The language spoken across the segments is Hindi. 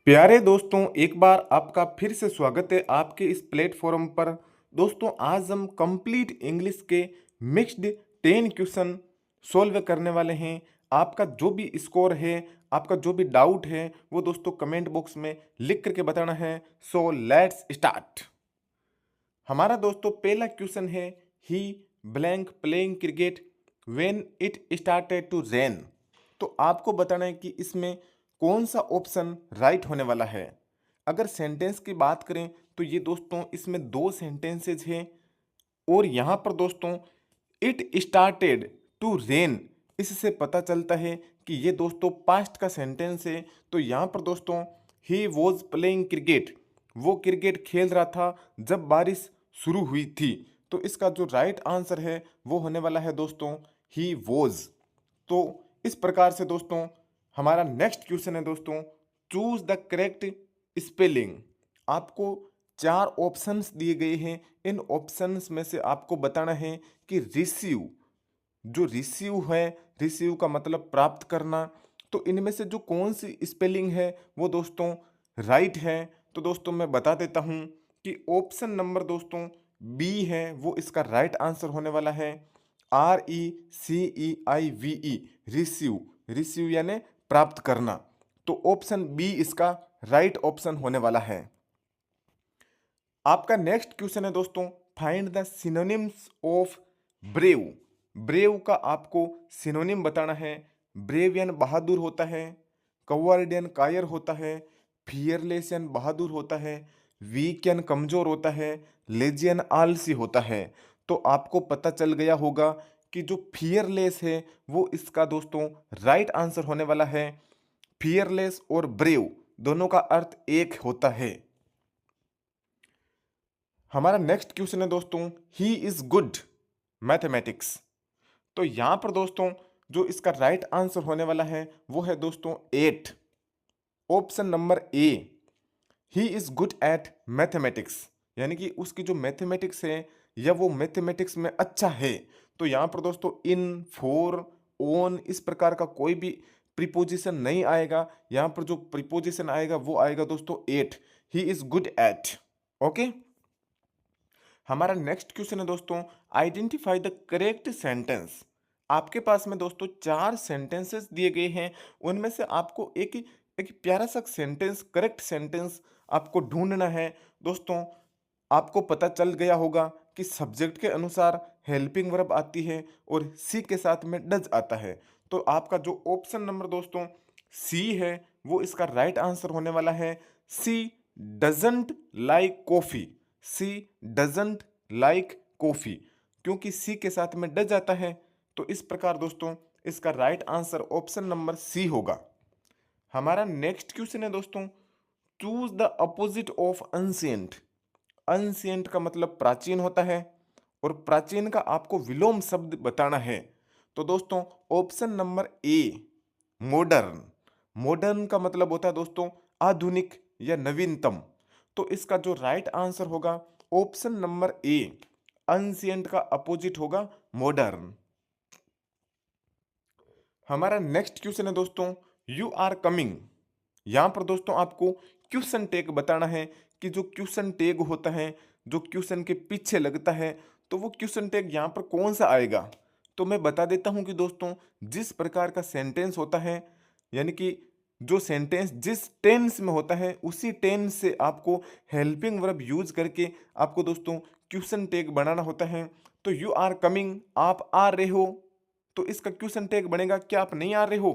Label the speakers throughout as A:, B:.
A: प्यारे दोस्तों, एक बार आपका फिर से स्वागत है आपके इस प्लेटफॉर्म पर। दोस्तों, आज हम कंप्लीट इंग्लिश के मिक्स्ड 10 क्वेश्चन सॉल्व करने वाले हैं। आपका जो भी स्कोर है, आपका जो भी डाउट है, वो दोस्तों कमेंट बॉक्स में लिख करके बताना है। So let's start. हमारा दोस्तों पहला क्वेश्चन है, he blank playing cricket when it started to rain. तो आपको बताना है कि इसमें कौन सा ऑप्शन राइट होने वाला है। अगर सेंटेंस की बात करें तो ये दोस्तों इसमें दो सेंटेंसेज हैं और यहाँ पर दोस्तों इट स्टार्टेड टू रेन, इससे पता चलता है कि ये दोस्तों पास्ट का सेंटेंस है। तो यहाँ पर दोस्तों ही वॉज प्लेइंग क्रिकेट, वो क्रिकेट खेल रहा था जब बारिश शुरू हुई थी। तो इसका जो राइट आंसर है वो होने वाला है दोस्तों ही वॉज। तो इस प्रकार से दोस्तों हमारा नेक्स्ट क्वेश्चन है दोस्तों, चूज द करेक्ट स्पेलिंग। आपको चार ऑप्शंस दिए गए हैं, इन ऑप्शंस में से आपको बताना है कि रिसीव, जो रिसीव है, रिसीव का मतलब प्राप्त करना, तो इनमें से जो कौन सी स्पेलिंग है वो दोस्तों राइट है। तो दोस्तों मैं बता देता हूं कि ऑप्शन नंबर दोस्तों बी है, वो इसका राइट आंसर होने वाला है। RECEIVE, रिसीव, रिसीव यानी प्राप्त करना। तो ऑप्शन बी इसका राइट ऑप्शन होने वाला है। आपका नेक्स्ट क्वेश्चन है दोस्तों, find the synonyms of brave. Brave का आपको सिनोनिम बताना है। ब्रेव यानी बहादुर होता है, कवर्ड यानी कायर होता है, फियरलेस यानी बहादुर होता है, वीक यानी कमजोर होता है, लेजी यानी आलसी होता है। तो आपको पता चल गया होगा कि जो फियरलेस है वो इसका दोस्तों राइट आंसर होने वाला है। फियरलेस और ब्रेव दोनों का अर्थ एक होता है। हमारा नेक्स्ट क्वेश्चन है दोस्तों, ही इज गुड मैथमेटिक्स। तो यहां पर दोस्तों जो इसका राइट आंसर होने वाला है वो है दोस्तों 8, option number A. He is good at mathematics, यानी कि उसकी जो मैथमेटिक्स है या वो मैथमेटिक्स में अच्छा है। तो यहाँ पर दोस्तों इन, फॉर, ऑन इस प्रकार का कोई भी प्रीपोजिशन नहीं आएगा। यहाँ पर जो प्रीपोजिशन आएगा वो आएगा दोस्तों 8, he is good at. Okay, हमारा नेक्स्ट क्वेश्चन है दोस्तों, आइडेंटिफाई द करेक्ट सेंटेंस। आपके पास में दोस्तों चार सेंटेंसेस दिए गए हैं, उनमें से आपको एक एक प्यारा सा सेंटेंस, करेक्ट सेंटेंस आपको ढूंढना है। दोस्तों आपको पता चल गया होगा कि सब्जेक्ट के अनुसार हेल्पिंग वर्ब आती है और सी के साथ में डज आता है। तो आपका जो ऑप्शन नंबर दोस्तों सी है वो इसका राइट आंसर होने वाला है। She doesn't like coffee, she doesn't like coffee, क्योंकि सी के साथ में डज आता है। तो इस प्रकार दोस्तों इसका right answer option number C होगा। हमारा नेक्स्ट क्वेश्चन है दोस्तों, choose the opposite of ancient. Ancient का मतलब प्राचीन होता है और प्राचीन का आपको विलोम शब्द बताना है। तो दोस्तों option number a modern. Modern का मतलब होता है दोस्तों आधुनिक या नवीनतम। तो इसका जो राइट आंसर होगा ऑप्शन नंबर ए, अनसेंट का अपोजिट होगा मॉडर्न। हमारा नेक्स्ट क्वेश्चन है दोस्तों, यू आर कमिंग। यहां पर दोस्तों आपको क्वेश्चन टैग बताना है कि जो क्वेश्चन टैग होता है, जो क्वेश्चन के पीछे लगता है, तो वो क्वेश्चन टैग यहां पर कौन सा आएगा। तो मैं बता देता हूं कि दोस्तों जिस प्रकार का सेंटेंस होता है, यानी कि जो सेंटेंस जिस टेंस में होता है उसी टेंस से आपको हेल्पिंग वर्ब यूज करके आपको दोस्तों क्वेश्चन टैग बनाना होता है। तो यू आर कमिंग, आप आ रहे हो, तो इसका क्वेश्चन टैग बनेगा क्या आप नहीं आ रहे हो।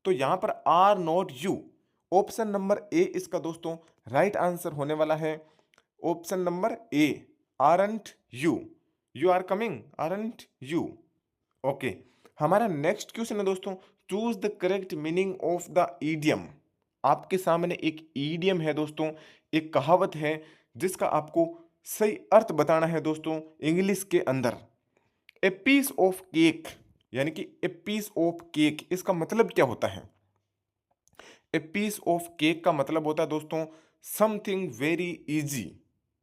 A: तो यहां पर are not you, option number A इसका दोस्तों राइट आंसर होने वाला है। Option number A, aren't you, you are coming aren't you. Okay, हमारा नेक्स्ट क्वेश्चन है दोस्तों, choose the correct meaning of the idiom. आपके सामने एक ईडियम है दोस्तों, एक कहावत है जिसका आपको सही अर्थ बताना है दोस्तों इंग्लिश के अंदर। ए पीस ऑफ केक, यानी कि ए पीस ऑफ केक, इसका मतलब क्या होता है। ए पीस ऑफ केक का मतलब होता है दोस्तों समथिंग वेरी इजी,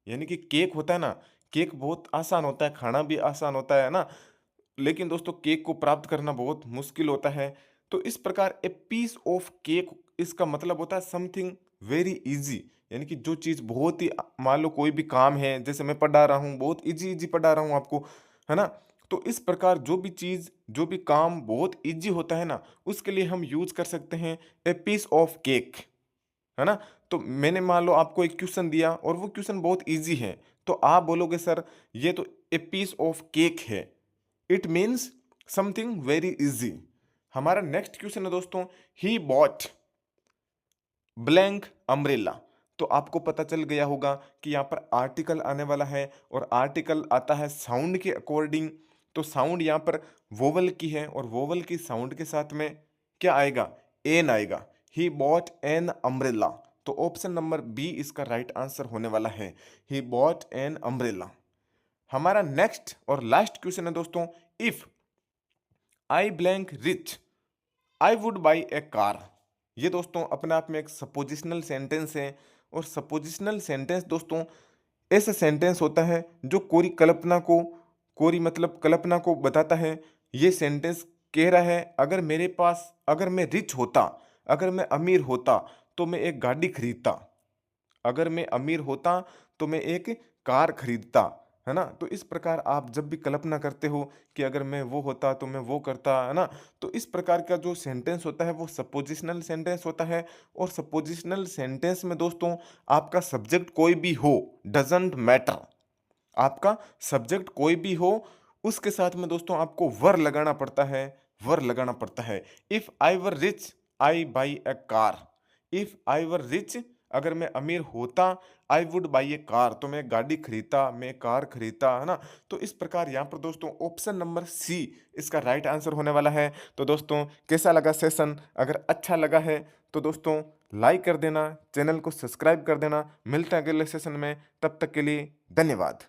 A: यानी कि केक होता है ना, केक बहुत आसान होता है, खाना भी आसान होता है ना, लेकिन दोस्तों केक को प्राप्त करना बहुत मुश्किल होता है। तो इस प्रकार ए पीस ऑफ केक इसका मतलब होता है समथिंग वेरी इजी, यानी कि जो चीज़ बहुत ही मान लो कोई भी काम है, जैसे मैं पढ़ा रहा हूँ, बहुत इजी इजी पढ़ा रहा हूँ आपको, है ना? तो इस प्रकार जो भी चीज़, जो भी काम बहुत इजी होता है ना, उसके लिए हम यूज़ कर सकते हैं ए पीस ऑफ केक, है ना? तो मैंने मान लो आपको एक क्वेश्चन दिया और वो क्वेश्चन बहुत ईज़ी है, तो आप बोलोगे सर ये तो ए पीस ऑफ केक है। It means something very easy. हमारा नेक्स्ट क्वेश्चन है दोस्तों, ही बॉट ब्लैंक अम्ब्रेला। तो आपको पता चल गया होगा कि यहाँ पर आर्टिकल आने वाला है और आर्टिकल आता है साउंड के अकॉर्डिंग। तो साउंड यहाँ पर वोवल की है और वोवल की साउंड के साथ में क्या आएगा? एन आएगा। He bought an umbrella. तो ऑप्शन नंबर बी इसका राइट आंसर होने वाला है, ही बॉट एन अम्ब्रेला। हमारा नेक्स्ट और लास्ट क्वेश्चन है दोस्तों, if I blank rich I would buy A car. ये दोस्तों अपने आप में एक सपोजिशनल सेंटेंस है और सपोजिशनल सेंटेंस दोस्तों ऐसा सेंटेंस होता है जो कोरी कल्पना को, कोरी मतलब कल्पना को बताता है। ये सेंटेंस कह रहा है अगर मेरे पास, अगर मैं रिच होता, अगर मैं अमीर होता तो मैं एक गाड़ी खरीदता, अगर मैं अमीर होता तो मैं एक कार खरीदता, है ना? तो इस प्रकार आप जब भी कल्पना करते हो कि अगर मैं वो होता तो मैं वो करता, है ना? तो इस प्रकार का जो सेंटेंस होता है वो सपोजिशनल सेंटेंस होता है। और सपोजिशनल सेंटेंस में दोस्तों आपका सब्जेक्ट कोई भी हो, डजंट मैटर, आपका सब्जेक्ट कोई भी हो, उसके साथ में दोस्तों आपको वर लगाना पड़ता है, वर लगाना पड़ता है। If I were rich I by A car. If I were rich, अगर मैं अमीर होता, I would buy A car, तो मैं गाड़ी खरीदता, मैं कार खरीदता, है ना? तो इस प्रकार यहाँ पर दोस्तों ऑप्शन नंबर सी इसका राइट आंसर होने वाला है। तो दोस्तों कैसा लगा सेशन? अगर अच्छा लगा है तो दोस्तों लाइक कर देना, चैनल को सब्सक्राइब कर देना। मिलते हैं अगले सेशन में, तब तक के लिए धन्यवाद।